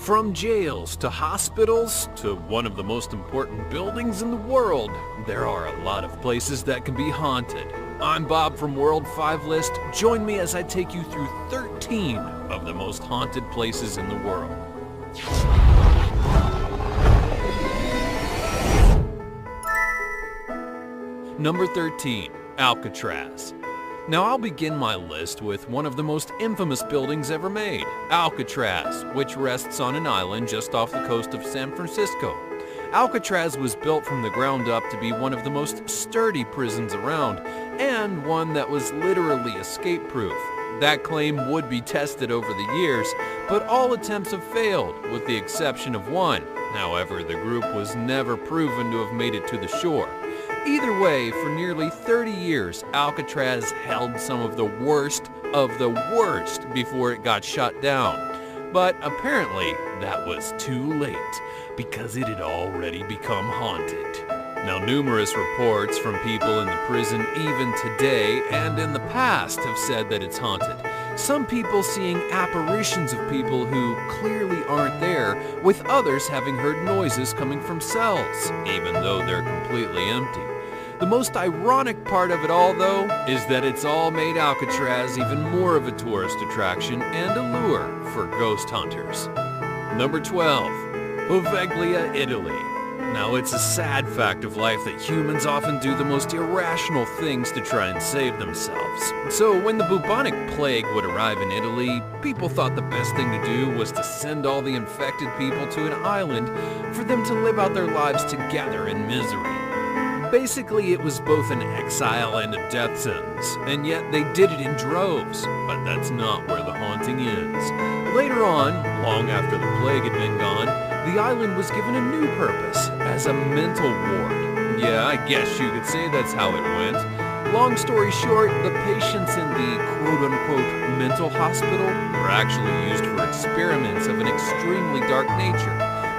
From jails to hospitals to one of the most important buildings in the world, there are a lot of places that can be haunted. I'm Bob from World 5 List. Join me as I take you through 13 of the most haunted places in the world. Number 13, Alcatraz. Now I'll begin my list with one of the most infamous buildings ever made, Alcatraz, which rests on an island just off the coast of San Francisco. Alcatraz was built from the ground up to be one of the most sturdy prisons around, and one that was literally escape-proof. That claim would be tested over the years, but all attempts have failed, with the exception of one. However, the group was never proven to have made it to the shore. Either way, for nearly 30 years, Alcatraz held some of the worst before it got shut down. But apparently, that was too late, because it had already become haunted. Now, numerous reports from people in the prison even today and in the past have said that it's haunted. Some people seeing apparitions of people who clearly aren't there, with others having heard noises coming from cells, even though they're completely empty. The most ironic part of it all, though, is that it's all made Alcatraz even more of a tourist attraction and a lure for ghost hunters. Number 12, Poveglia, Italy. Now, it's a sad fact of life that humans often do the most irrational things to try and save themselves. So when the bubonic plague would arrive in Italy, people thought the best thing to do was to send all the infected people to an island for them to live out their lives together in misery. Basically, it was both an exile and a death sentence, and yet they did it in droves. But that's not where the haunting ends. Later on, long after the plague had been gone, the island was given a new purpose, as a mental ward. Yeah, I guess you could say that's how it went. Long story short, the patients in the quote-unquote mental hospital were actually used for experiments of an extremely dark nature.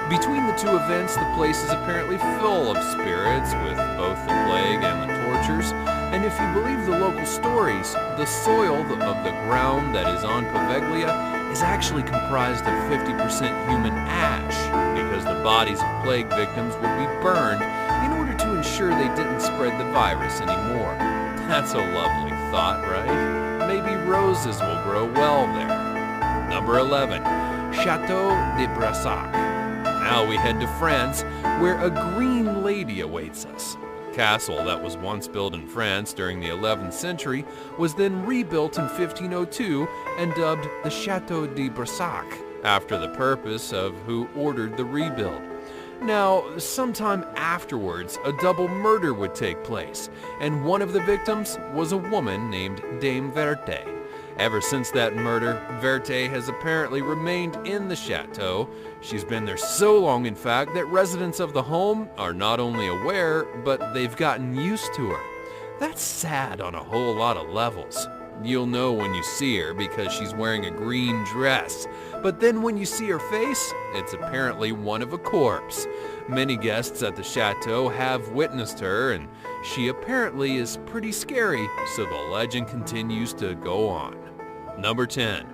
Between the two events, the place is apparently full of spirits with both the plague and the tortures, and if you believe the local stories, the soil of the ground that is on Poveglia is actually comprised of 50% human ash, because the bodies of plague victims would be burned in order to ensure they didn't spread the virus anymore. That's a lovely thought, right? Maybe roses will grow well there. Number 11, Chateau de Brassac. Now we head to France, where a green lady awaits us. A castle that was once built in France during the 11th century was then rebuilt in 1502 and dubbed the Chateau de Brassac, after the purpose of who ordered the rebuild. Now, sometime afterwards, a double murder would take place, and one of the victims was a woman named Dame Verte. Ever since that murder, Verte has apparently remained in the chateau. She's been there so long, in fact, that residents of the home are not only aware, but they've gotten used to her. That's sad on a whole lot of levels. You'll know when you see her because she's wearing a green dress, but then when you see her face, it's apparently one of a corpse. Many guests at the chateau have witnessed her, and she apparently is pretty scary, so the legend continues to go on. Number 10,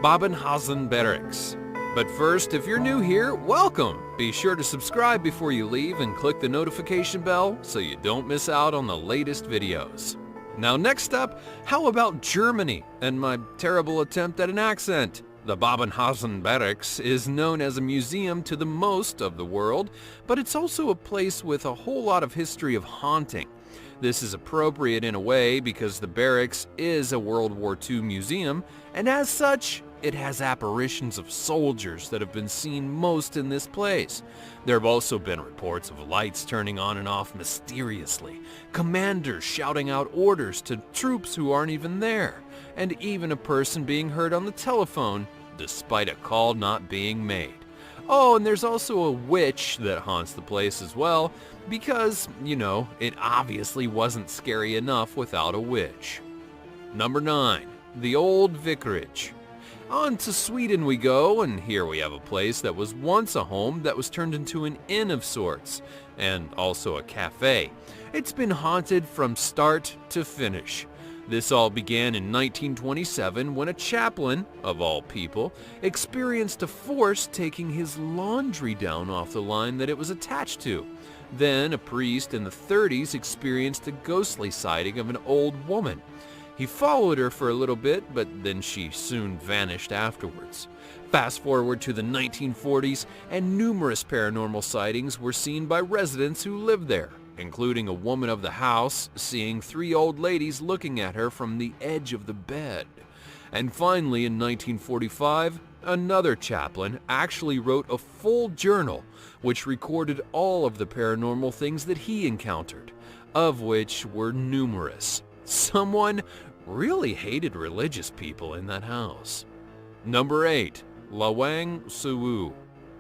Babenhausen Barracks. But first, if you're new here, welcome! Be sure to subscribe before you leave and click the notification bell so you don't miss out on the latest videos. Now next up, how about Germany and my terrible attempt at an accent? The Babenhausen Barracks is known as a museum to the most of the world, but it's also a place with a whole lot of history of haunting. This is appropriate in a way because the barracks is a World War II museum, and as such, it has apparitions of soldiers that have been seen most in this place. There have also been reports of lights turning on and off mysteriously, commanders shouting out orders to troops who aren't even there, and even a person being heard on the telephone despite a call not being made. Oh, and there's also a witch that haunts the place as well, because, you know, it obviously wasn't scary enough without a witch. Number 9, the Old Vicarage. On to Sweden we go, and here we have a place that was once a home that was turned into an inn of sorts, and also a cafe. It's been haunted from start to finish. This all began in 1927 when a chaplain, of all people, experienced a force taking his laundry down off the line that it was attached to. Then a priest in the 30s experienced a ghostly sighting of an old woman. He followed her for a little bit, but then she soon vanished afterwards. Fast forward to the 1940s, and numerous paranormal sightings were seen by residents who lived there, including a woman of the house seeing 3 old ladies looking at her from the edge of the bed. And finally, in 1945, another chaplain actually wrote a full journal which recorded all of the paranormal things that he encountered, of which were numerous. Someone really hated religious people in that house. Number 8. Lawang Sewu.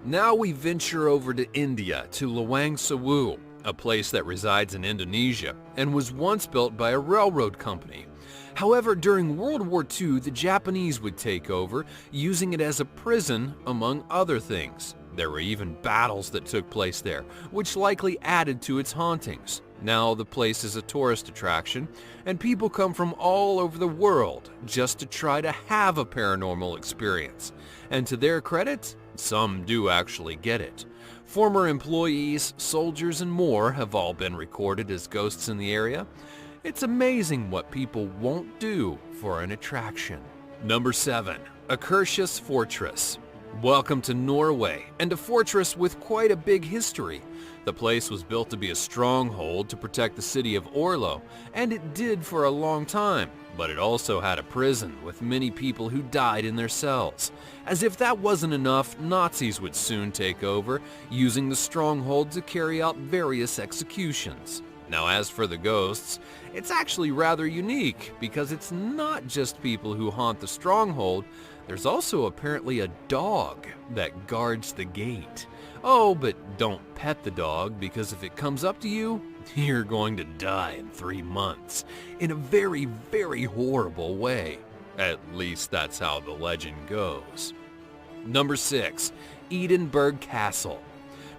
Now we venture over to India, to Lawang Sewu, a place that resides in Indonesia and was once built by a railroad company. However, during World War II, the Japanese would take over, using it as a prison, among other things. There were even battles that took place there, which likely added to its hauntings. Now the place is a tourist attraction, and people come from all over the world just to try to have a paranormal experience. And to their credit, some do actually get it. Former employees, soldiers, and more have all been recorded as ghosts in the area. It's amazing what people won't do for an attraction. Number 7. Akershus Fortress. Welcome to Norway, and a fortress with quite a big history. The place was built to be a stronghold to protect the city of Orlo, and it did for a long time, but it also had a prison with many people who died in their cells. As if that wasn't enough, Nazis would soon take over, using the stronghold to carry out various executions. Now, as for the ghosts, it's actually rather unique because it's not just people who haunt the stronghold. There's also apparently a dog that guards the gate. Oh, but don't pet the dog, because if it comes up to you, you're going to die in 3 months in a very, very horrible way. At least that's how the legend goes. Number 6. Edinburgh Castle.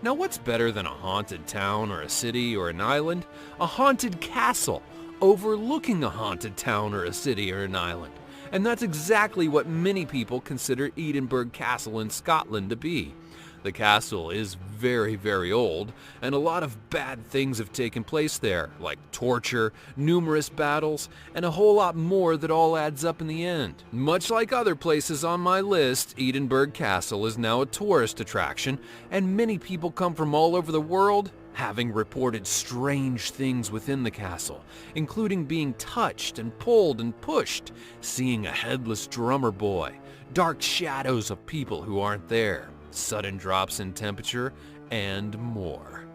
Now, what's better than a haunted town or a city or an island? A haunted castle overlooking a haunted town or a city or an island. And that's exactly what many people consider Edinburgh Castle in Scotland to be. The castle is very, very old, and a lot of bad things have taken place there, like torture, numerous battles, and a whole lot more that all adds up in the end. Much like other places on my list, Edinburgh Castle is now a tourist attraction, and many people come from all over the world, having reported strange things within the castle, including being touched and pulled and pushed, seeing a headless drummer boy, dark shadows of people who aren't there, sudden drops in temperature, and more.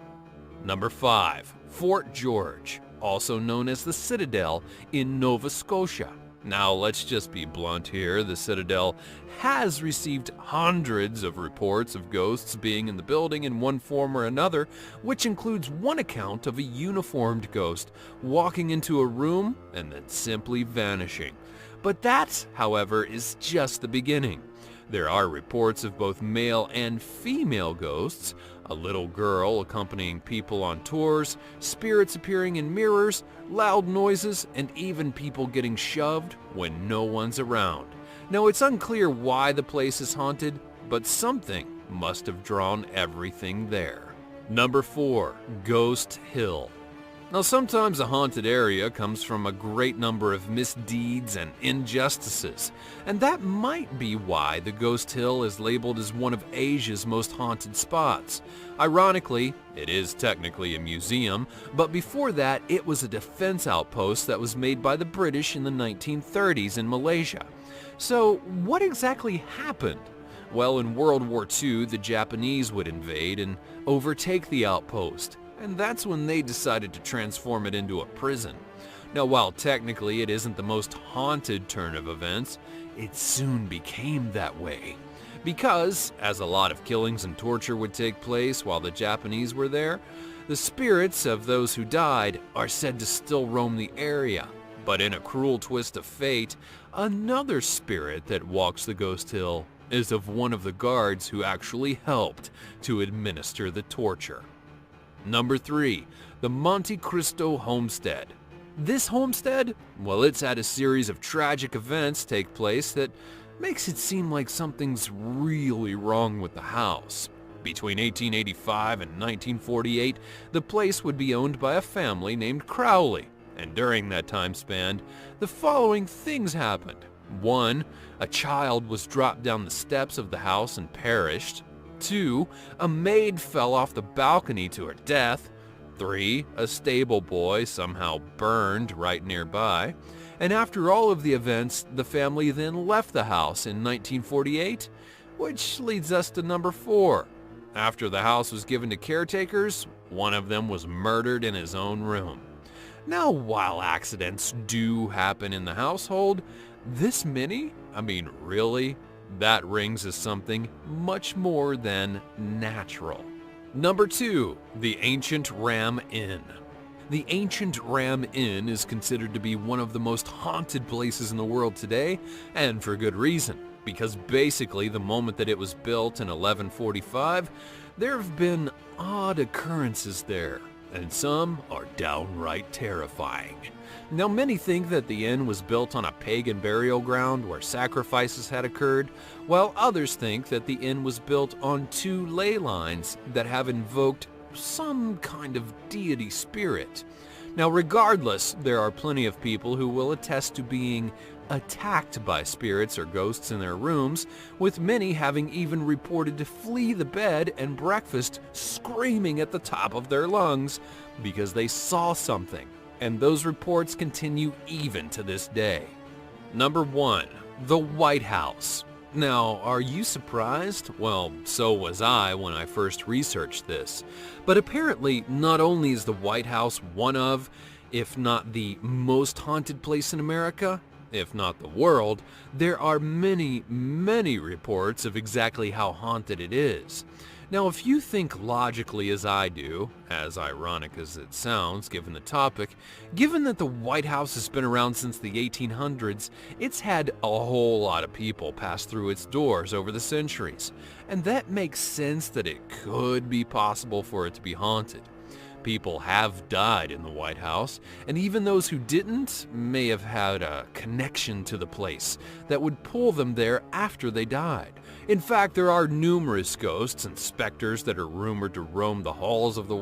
Number 5. Fort George, also known as the Citadel in Nova Scotia. Now, let's just be blunt here. The Citadel has received hundreds of reports of ghosts being in the building in one form or another, which includes one account of a uniformed ghost walking into a room and then simply vanishing. But that, however, is just the beginning. There are reports of both male and female ghosts, a little girl accompanying people on tours, spirits appearing in mirrors, loud noises, and even people getting shoved when no one's around. Now, it's unclear why the place is haunted, but something must have drawn everything there. Number 4. Ghost Hill. Now, sometimes a haunted area comes from a great number of misdeeds and injustices, and that might be why the Ghost Hill is labeled as one of Asia's most haunted spots. Ironically, it is technically a museum, but before that it was a defense outpost that was made by the British in the 1930s in Malaysia. So what exactly happened? Well, in World War II, the Japanese would invade and overtake the outpost, and that's when they decided to transform it into a prison. Now, while technically it isn't the most haunted turn of events, it soon became that way. Because, as a lot of killings and torture would take place while the Japanese were there, the spirits of those who died are said to still roam the area. But in a cruel twist of fate, another spirit that walks the Ghost Hill is of one of the guards who actually helped to administer the torture. Number 3. The Monte Cristo Homestead. This homestead, well, it's had a series of tragic events take place that makes it seem like something's really wrong with the house. Between 1885 and 1948, the place would be owned by a family named Crowley, and during that time span, the following things happened. 1. A child was dropped down the steps of the house and perished. 2. A maid fell off the balcony to her death. 3. A stable boy somehow burned right nearby. And after all of the events, the family then left the house in 1948, which leads us to number 4. After the house was given to caretakers, one of them was murdered in his own room. Now, while accidents do happen in the household, this many, really, that rings as something much more than natural. Number 2, the Ancient Ram Inn. The Ancient Ram Inn is considered to be one of the most haunted places in the world today, and for good reason, because basically the moment that it was built in 1145, there have been odd occurrences there, and some are downright terrifying. Now, many think that the inn was built on a pagan burial ground where sacrifices had occurred, while others think that the inn was built on 2 ley lines that have invoked some kind of deity spirit. Now, regardless, there are plenty of people who will attest to being attacked by spirits or ghosts in their rooms, with many having even reported to flee the bed and breakfast screaming at the top of their lungs because they saw something, and those reports continue even to this day. Number 1, the White House. Now, are you surprised? Well, so was I when I first researched this. But apparently, not only is the White House one of, if not the most haunted place in America, if not the world, there are many, many reports of exactly how haunted it is. Now, if you think logically as I do, as ironic as it sounds given the topic, given that the White House has been around since the 1800s, it's had a whole lot of people pass through its doors over the centuries, and that makes sense that it could be possible for it to be haunted. People have died in the White House, and even those who didn't may have had a connection to the place that would pull them there after they died. In fact, there are numerous ghosts and specters that are rumored to roam the halls of the